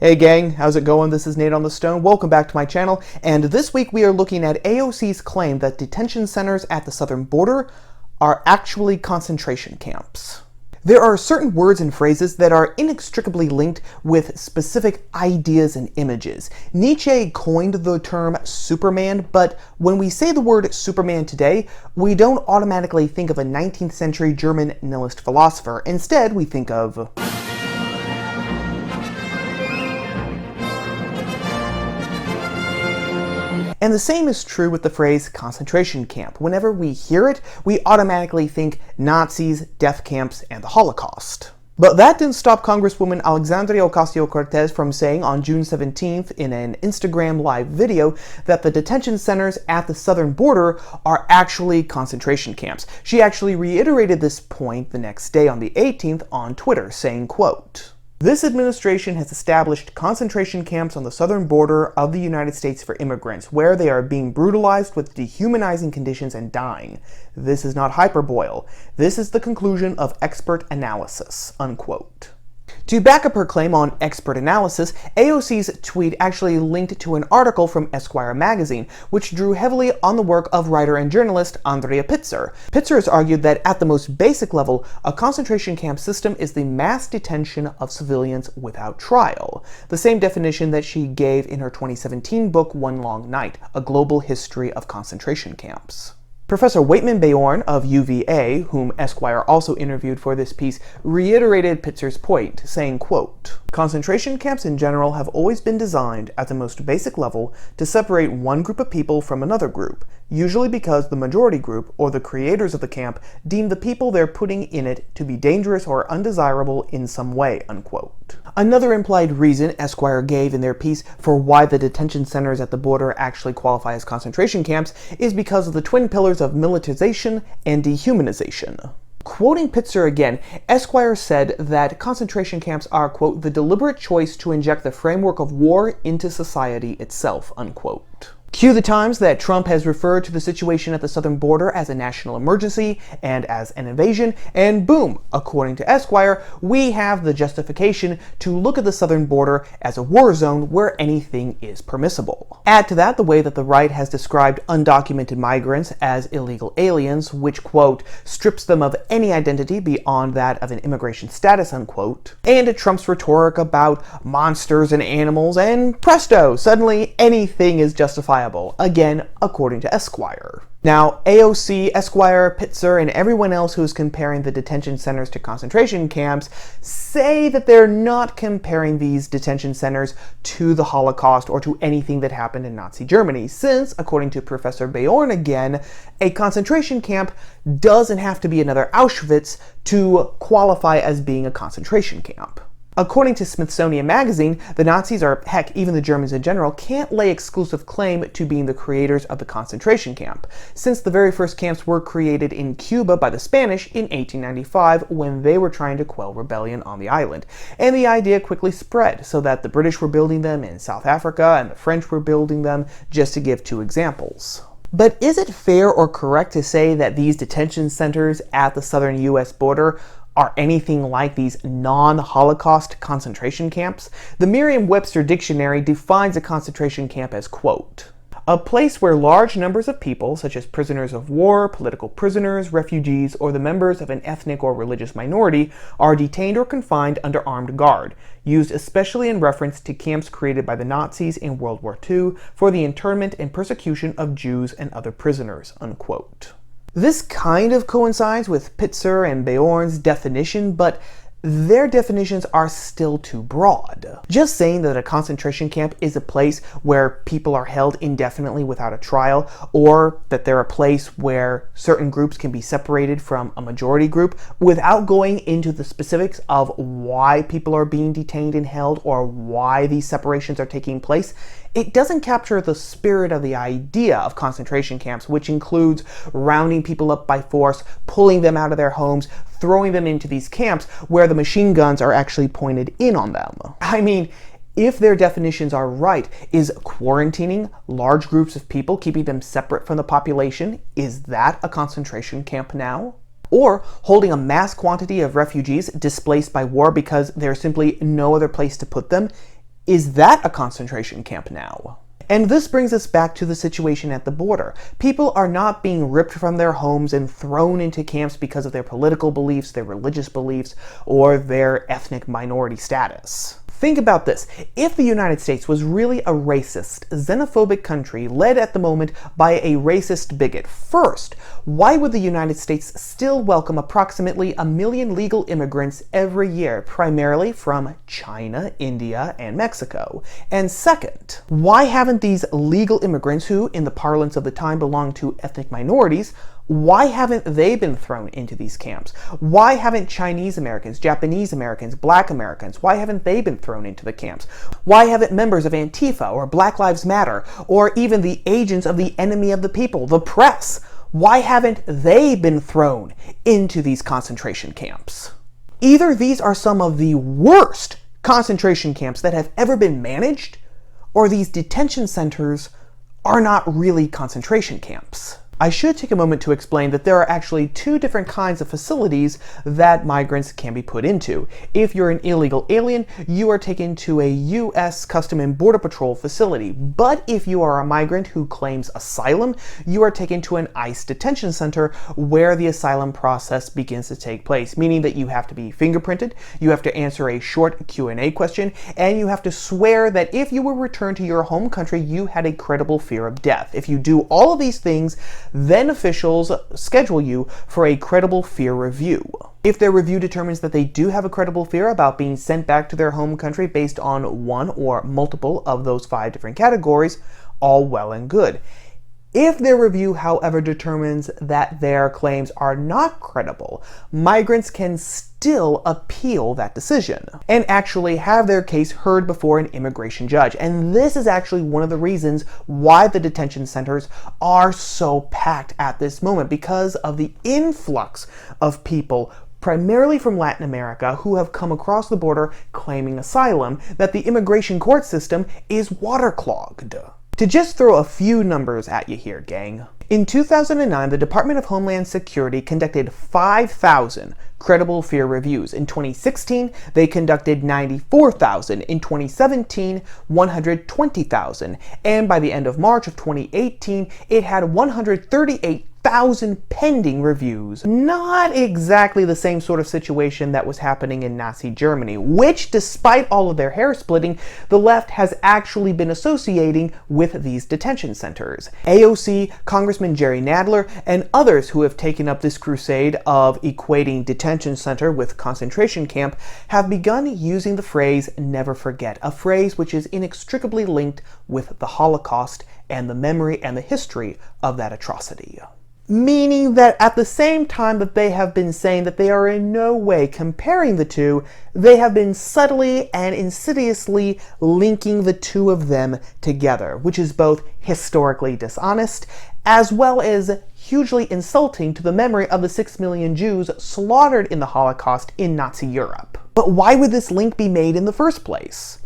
Hey gang, how's it going? This is Nate on the Stone. Welcome back to my channel, and this week we are looking at AOC's claim that detention centers at the southern border are actually concentration camps. There are certain words and phrases that are inextricably linked with specific ideas and images. Nietzsche coined the term Superman, but when we say the word Superman today, we don't automatically think of a 19th century German nihilist philosopher. Instead, we think of And the same is true with the phrase concentration camp. Whenever we hear it, we automatically think Nazis, death camps, and the Holocaust. But that didn't stop Congresswoman Alexandria Ocasio-Cortez from saying on June 17th in an Instagram live video that the detention centers at the southern border are actually concentration camps. She actually reiterated this point the next day on the 18th on Twitter, saying, quote, "This administration has established concentration camps on the southern border of the United States for immigrants, where they are being brutalized with dehumanizing conditions and dying. This is not hyperbole. This is the conclusion of expert analysis," unquote. To back up her claim on expert analysis, AOC's tweet actually linked to an article from Esquire magazine, which drew heavily on the work of writer and journalist Andrea Pitzer. Pitzer has argued that at the most basic level, a concentration camp system is the mass detention of civilians without trial, the same definition that she gave in her 2017 book One Long Night, A Global History of Concentration Camps. Professor Waitman Bayorn of UVA, whom Esquire also interviewed for this piece, reiterated Pitzer's point, saying, quote, "Concentration camps in general have always been designed at the most basic level to separate one group of people from another group, usually because the majority group, or the creators of the camp, deem the people they're putting in it to be dangerous or undesirable in some way," unquote. Another implied reason Esquire gave in their piece for why the detention centers at the border actually qualify as concentration camps is because of the twin pillars of militarization and dehumanization. Quoting Pitzer again, Esquire said that concentration camps are, quote, "the deliberate choice to inject the framework of war into society itself," unquote. Cue the times that Trump has referred to the situation at the southern border as a national emergency and as an invasion, and boom, according to Esquire, we have the justification to look at the southern border as a war zone where anything is permissible. Add to that the way that the right has described undocumented migrants as illegal aliens, which, quote, "strips them of any identity beyond that of an immigration status," unquote, and Trump's rhetoric about monsters and animals, and presto, suddenly anything is justifiable. Again, according to Esquire. Now, AOC, Esquire, Pitzer, and everyone else who's comparing the detention centers to concentration camps say that they're not comparing these detention centers to the Holocaust or to anything that happened in Nazi Germany, since, according to Professor Bayorn again, a concentration camp doesn't have to be another Auschwitz to qualify as being a concentration camp. According to Smithsonian Magazine, the Nazis, or heck, even the Germans in general, can't lay exclusive claim to being the creators of the concentration camp, since the very first camps were created in Cuba by the Spanish in 1895 when they were trying to quell rebellion on the island. And the idea quickly spread, so that the British were building them in South Africa and the French were building them, just to give two examples. But is it fair or correct to say that these detention centers at the southern US border are anything like these non-Holocaust concentration camps? The Merriam-Webster dictionary defines a concentration camp as, quote, "a place where large numbers of people, such as prisoners of war, political prisoners, refugees, or the members of an ethnic or religious minority, are detained or confined under armed guard, used especially in reference to camps created by the Nazis in World War II for the internment and persecution of Jews and other prisoners," unquote. This kind of coincides with Pitzer and Bayorn's definition, but their definitions are still too broad. Just saying that a concentration camp is a place where people are held indefinitely without a trial, or that they're a place where certain groups can be separated from a majority group, without going into the specifics of why people are being detained and held or why these separations are taking place, it doesn't capture the spirit of the idea of concentration camps, which includes rounding people up by force, pulling them out of their homes, throwing them into these camps where the machine guns are actually pointed in on them. I mean, if their definitions are right, is quarantining large groups of people, keeping them separate from the population, is that a concentration camp now? Or holding a mass quantity of refugees displaced by war because there's simply no other place to put them, Is that a concentration camp now? And this brings us back to the situation at the border. People are not being ripped from their homes and thrown into camps because of their political beliefs, their religious beliefs, or their ethnic minority status. Think about this. If the United States was really a racist, xenophobic country led at the moment by a racist bigot, first, why would the United States still welcome approximately 1 million legal immigrants every year, primarily from China, India, and Mexico? And second, why haven't these legal immigrants, who in the parlance of the time belonged to ethnic minorities, why haven't they been thrown into these camps? Why haven't Chinese Americans, Japanese Americans, Black Americans, why haven't they been thrown into the camps? Why haven't members of Antifa or Black Lives Matter, or even the agents of the enemy of the people, the press, why haven't they been thrown into these concentration camps? Either these are some of the worst concentration camps that have ever been managed, or these detention centers are not really concentration camps. I should take a moment to explain that there are actually two different kinds of facilities that migrants can be put into. If you're an illegal alien, you are taken to a U.S. Custom and Border Patrol facility. But if you are a migrant who claims asylum, you are taken to an ICE detention center where the asylum process begins to take place, meaning that you have to be fingerprinted, you have to answer a short Q&A question, and you have to swear that if you were returned to your home country, you had a credible fear of death. If you do all of these things, then officials schedule you for a credible fear review. If their review determines that they do have a credible fear about being sent back to their home country based on one or multiple of those 5 different categories, all well and good. If their review, however, determines that their claims are not credible, migrants can still appeal that decision and actually have their case heard before an immigration judge. And this is actually one of the reasons why the detention centers are so packed at this moment, because of the influx of people primarily from Latin America who have come across the border claiming asylum, that the immigration court system is waterlogged. To just throw a few numbers at you here, gang. In 2009, the Department of Homeland Security conducted 5,000 credible fear reviews. In 2016, they conducted 94,000. In 2017, 120,000. And by the end of March of 2018, it had 138,000 pending reviews. Not exactly the same sort of situation that was happening in Nazi Germany, which, despite all of their hair splitting, the left has actually been associating with these detention centers. AOC, Congressman Jerry Nadler, and others who have taken up this crusade of equating detention center with concentration camp have begun using the phrase "never forget," a phrase which is inextricably linked with the Holocaust and the memory and the history of that atrocity. Meaning that at the same time that they have been saying that they are in no way comparing the two, they have been subtly and insidiously linking the two of them together, which is both historically dishonest as well as hugely insulting to the memory of the 6 million Jews slaughtered in the Holocaust in Nazi Europe. But why would this link be made in the first place?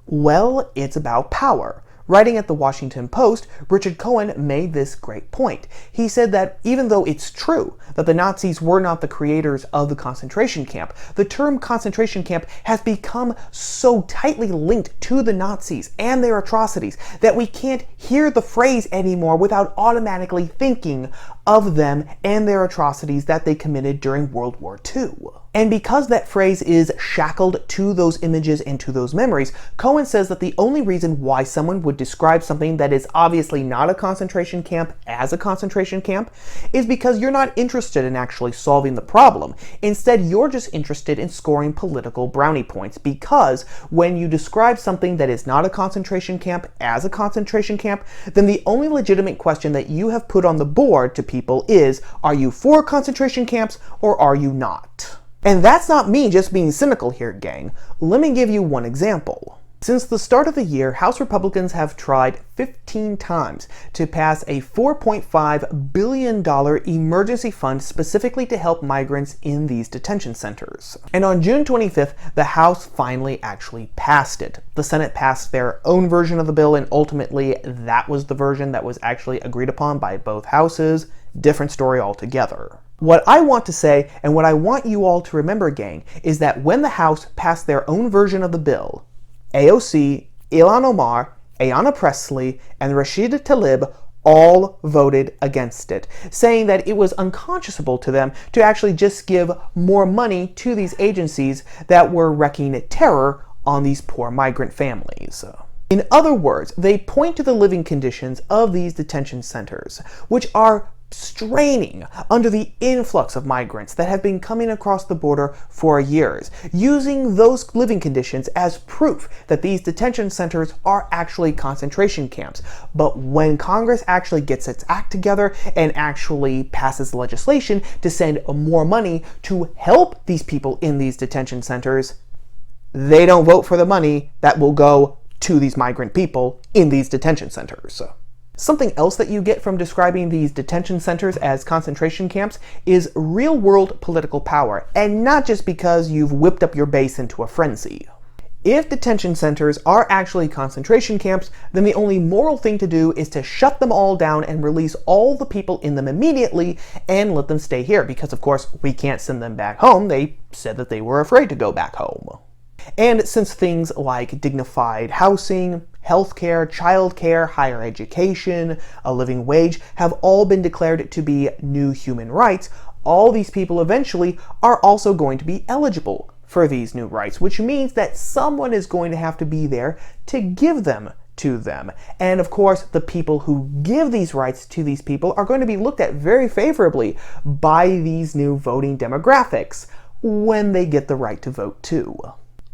Well, it's about power. Writing at the Washington Post, Richard Cohen made this great point. He said that even though it's true that the Nazis were not the creators of the concentration camp, the term concentration camp has become so tightly linked to the Nazis and their atrocities that we can't hear the phrase anymore without automatically thinking of them and their atrocities that they committed during World War II. And because that phrase is shackled to those images and to those memories, Cohen says that the only reason why someone would describe something that is obviously not a concentration camp as a concentration camp is because you're not interested in actually solving the problem. Instead, you're just interested in scoring political brownie points, because when you describe something that is not a concentration camp as a concentration camp, then the only legitimate question that you have put on the board to people is, are you for concentration camps or are you not? And that's not me just being cynical here, gang. Let me give you one example. Since the start of the year, House Republicans have tried 15 times to pass a $4.5 billion emergency fund specifically to help migrants in these detention centers. And on June 25th, the House finally actually passed it. The Senate passed their own version of the bill, and ultimately that was the version that was actually agreed upon by both houses. Different story altogether. What I want to say, and what I want you all to remember, gang, is that when the House passed their own version of the bill, AOC, Ilhan Omar, Ayanna Pressley, and Rashida Tlaib all voted against it, saying that it was unconscionable to them to actually just give more money to these agencies that were wreaking terror on these poor migrant families. In other words, they point to the living conditions of these detention centers, which are straining under the influx of migrants that have been coming across the border for years, using those living conditions as proof that these detention centers are actually concentration camps. But when Congress actually gets its act together and actually passes legislation to send more money to help these people in these detention centers, they don't vote for the money that will go to these migrant people in these detention centers. Something else that you get from describing these detention centers as concentration camps is real-world political power, and not just because you've whipped up your base into a frenzy. If detention centers are actually concentration camps, then the only moral thing to do is to shut them all down and release all the people in them immediately and let them stay here, because of course we can't send them back home. They said that they were afraid to go back home. And since things like dignified housing, healthcare, childcare, higher education, a living wage have all been declared to be new human rights, all these people eventually are also going to be eligible for these new rights, which means that someone is going to have to be there to give them to them. And of course, the people who give these rights to these people are going to be looked at very favorably by these new voting demographics when they get the right to vote too.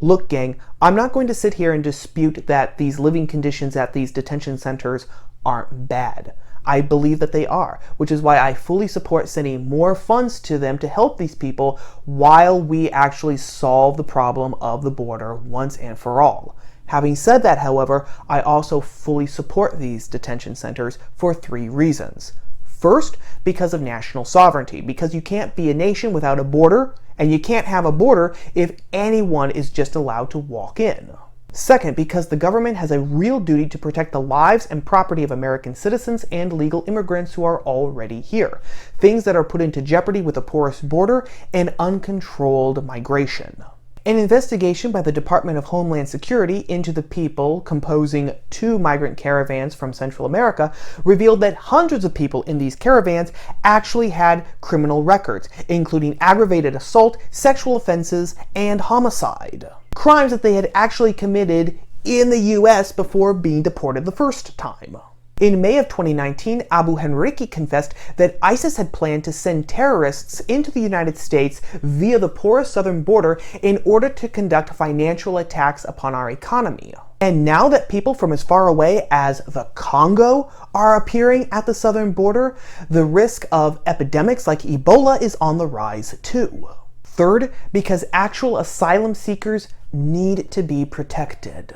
Look, gang, I'm not going to sit here and dispute that these living conditions at these detention centers aren't bad. I believe that they are, which is why I fully support sending more funds to them to help these people while we actually solve the problem of the border once and for all. Having said that, however, I also fully support these detention centers for 3 reasons. First, because of national sovereignty, because you can't be a nation without a border, and you can't have a border if anyone is just allowed to walk in. Second, because the government has a real duty to protect the lives and property of American citizens and legal immigrants who are already here, things that are put into jeopardy with a porous border and uncontrolled migration. An investigation by the Department of Homeland Security into the people composing 2 migrant caravans from Central America revealed that hundreds of people in these caravans actually had criminal records, including aggravated assault, sexual offenses, and homicide. Crimes that they had actually committed in the US before being deported the first time. In May of 2019, Abu Henrique confessed that ISIS had planned to send terrorists into the United States via the porous southern border in order to conduct financial attacks upon our economy. And now that people from as far away as the Congo are appearing at the southern border, the risk of epidemics like Ebola is on the rise too. Third, because actual asylum seekers need to be protected.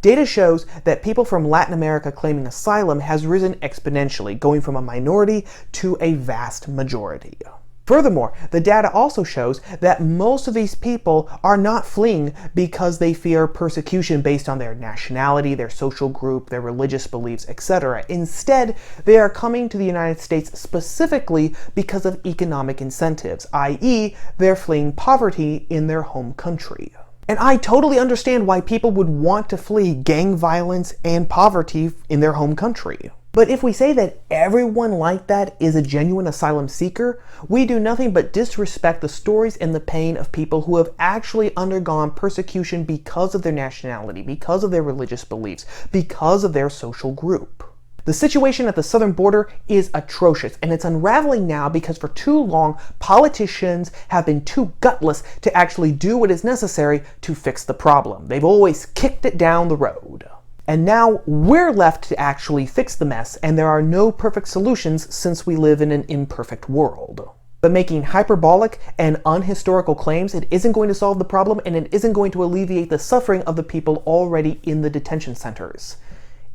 Data shows that people from Latin America claiming asylum has risen exponentially, going from a minority to a vast majority. Furthermore, the data also shows that most of these people are not fleeing because they fear persecution based on their nationality, their social group, their religious beliefs, etc. Instead, they are coming to the United States specifically because of economic incentives, i.e., they're fleeing poverty in their home country. And I totally understand why people would want to flee gang violence and poverty in their home country. But if we say that everyone like that is a genuine asylum seeker, we do nothing but disrespect the stories and the pain of people who have actually undergone persecution because of their nationality, because of their religious beliefs, because of their social group. The situation at the southern border is atrocious, and it's unraveling now because for too long, politicians have been too gutless to actually do what is necessary to fix the problem. They've always kicked it down the road. And now we're left to actually fix the mess, and there are no perfect solutions since we live in an imperfect world. But making hyperbolic and unhistorical claims, it isn't going to solve the problem, and it isn't going to alleviate the suffering of the people already in the detention centers.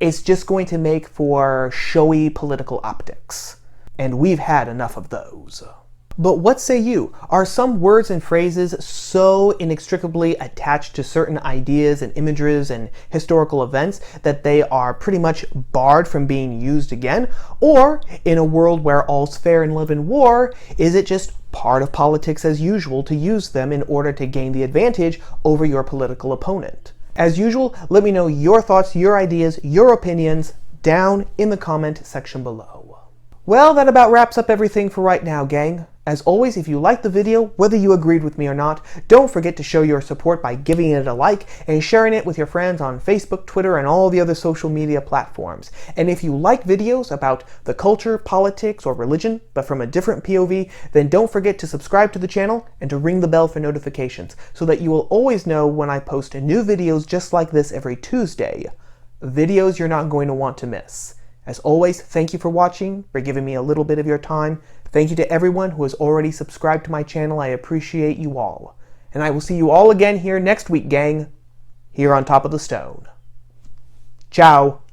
It's just going to make for showy political optics. And we've had enough of those. But what say you? Are some words and phrases so inextricably attached to certain ideas and images and historical events that they are pretty much barred from being used again? Or, in a world where all's fair in love and war, is it just part of politics as usual to use them in order to gain the advantage over your political opponent? As usual, let me know your thoughts, your ideas, your opinions down in the comment section below. Well, that about wraps up everything for right now, gang. As always, if you liked the video, whether you agreed with me or not, don't forget to show your support by giving it a like and sharing it with your friends on Facebook, Twitter, and all the other social media platforms. And if you like videos about the culture, politics, or religion, but from a different POV, then don't forget to subscribe to the channel and to ring the bell for notifications so that you will always know when I post new videos just like this every Tuesday. Videos you're not going to want to miss. As always, thank you for watching, for giving me a little bit of your time. Thank you to everyone who has already subscribed to my channel. I appreciate you all. And I will see you all again here next week, gang, here on top of the stone. Ciao.